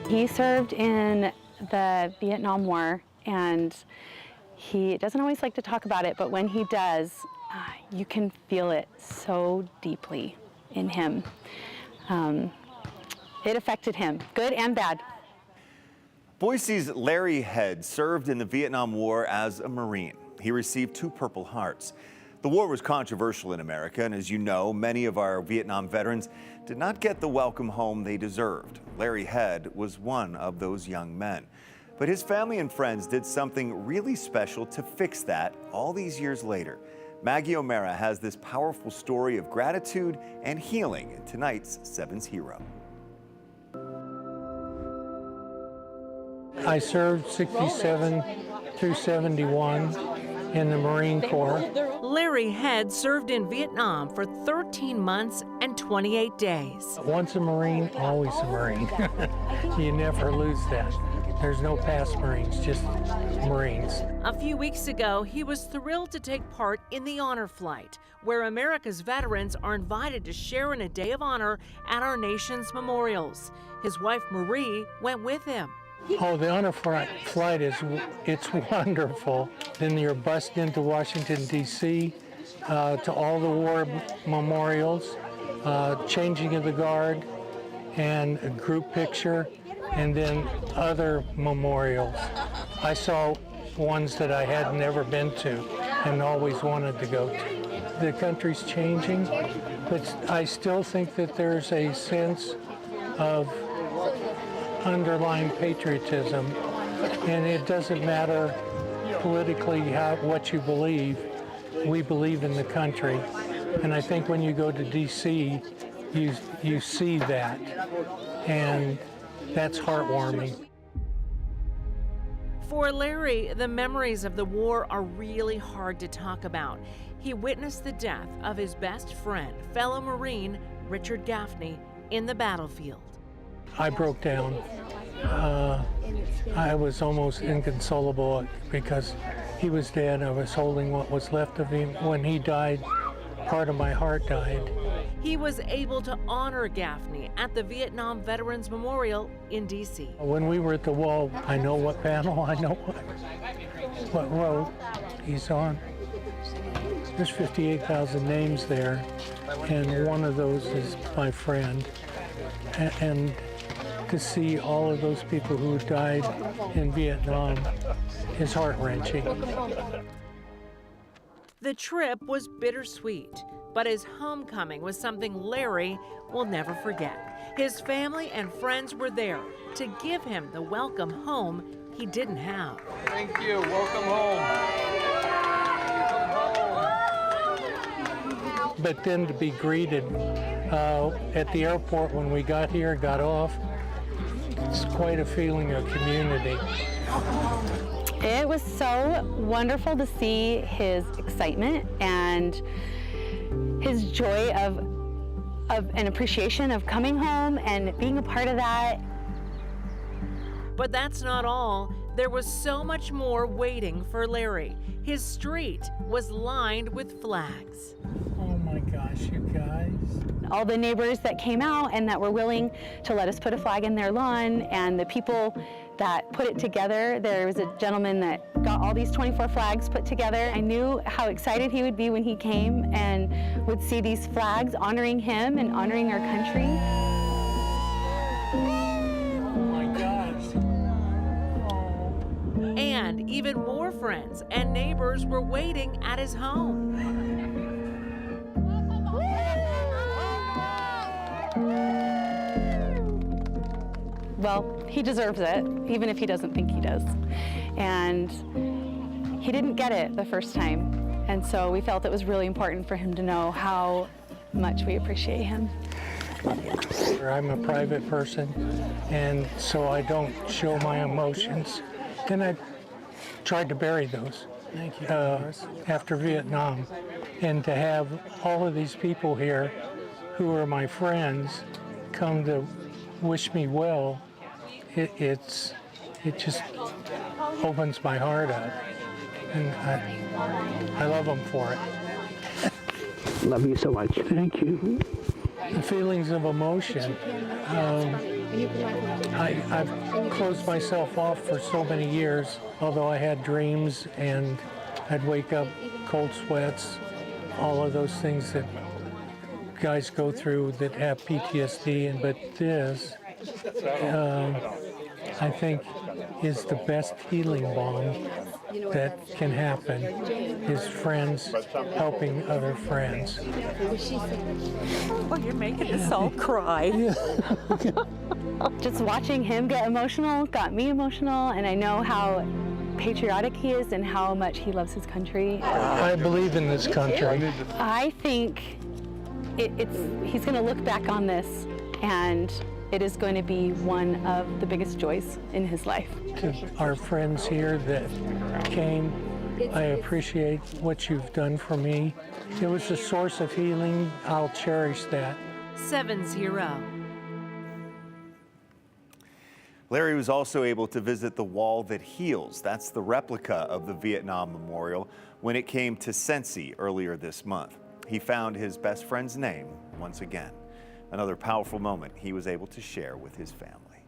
He served in the Vietnam War, and he doesn't always like to talk about it, but when he does, you can feel it so deeply in him. It affected him, good and bad. Boise's Larry Head served in the Vietnam War as a Marine. He received 2 Purple Hearts. The war was controversial in America, and as you know, many of our Vietnam veterans did not get the welcome home they deserved. Larry Head was one of those young men. But his family and friends did something really special to fix that all these years later. Maggie O'Mara has this powerful story of gratitude and healing in tonight's 7's Hero. I served 67 through 71 in the Marine Corps. Larry Head served in Vietnam for 13 months and 28 days. Once a Marine, always a Marine. You never lose that. There's no past Marines, just Marines. A few weeks ago, he was thrilled to take part in the Honor Flight, where America's veterans are invited to share in a day of honor at our nation's memorials. His wife, Marie, went with him. Oh, the honor flight it's wonderful. Then you're bussed into Washington, D.C., to all the war memorials, changing of the guard, and a group picture, and then other memorials. I saw ones that I had never been to and always wanted to go to. The country's changing, but I still think that there's a sense of underlying patriotism, and it doesn't matter politically what you believe. We believe in the country, and I think when you go to D.C., you see that, and that's heartwarming. For Larry, the memories of the war are really hard to talk about. He witnessed the death of his best friend, fellow Marine Richard Gaffney, in the battlefield. I broke down. I was almost inconsolable because he was dead. I was holding what was left of him. When he died, part of my heart died. He was able to honor Gaffney at the Vietnam Veterans Memorial in D.C. When we were at the wall, I know what panel, I know what row he's on. There's 58,000 names there, and one of those is my friend. And to see all of those people who died in Vietnam is heart-wrenching. The trip was bittersweet, but his homecoming was something Larry will never forget. His family and friends were there to give him the welcome home he didn't have. Thank you. Welcome home. But then to be greeted at the airport when we got here, got off, it's quite a feeling of community. It was so wonderful to see his excitement and his joy of an appreciation of coming home and being a part of that. But that's not all. There was so much more waiting for Larry. His street was lined with flags. Oh my gosh, you guys. All the neighbors that came out and that were willing to let us put a flag in their lawn, and the people that put it together. There was a gentleman that got all these 24 flags put together. I knew how excited he would be when he came and would see these flags honoring him and honoring our country. Oh my gosh. And even more friends and neighbors were waiting at his home. Well, he deserves it, even if he doesn't think he does. And he didn't get it the first time. And so we felt it was really important for him to know how much we appreciate him. I'm a private person, and so I don't show my emotions. And I tried to bury those after Vietnam. And to have all of these people here who are my friends come to wish me well, it just opens my heart up, and I love them for it. Love you so much. Thank you. The feelings of emotion. I've closed myself off for so many years, although I had dreams and I'd wake up cold sweats, all of those things that guys go through that have PTSD. But this, I think, is the best healing balm that can happen, is friends helping other friends. Well, you're making us all cry. Just watching him get emotional got me emotional, and I know how patriotic he is and how much he loves his country. I believe in this country. I think he's going to look back on this, and it is going to be one of the biggest joys in his life. To our friends here that came, I appreciate what you've done for me. It was a source of healing. I'll cherish that. 7's hero. Larry was also able to visit the Wall That Heals. That's the replica of the Vietnam Memorial when it came to Sensi earlier this month. He found his best friend's name once again. Another powerful moment he was able to share with his family.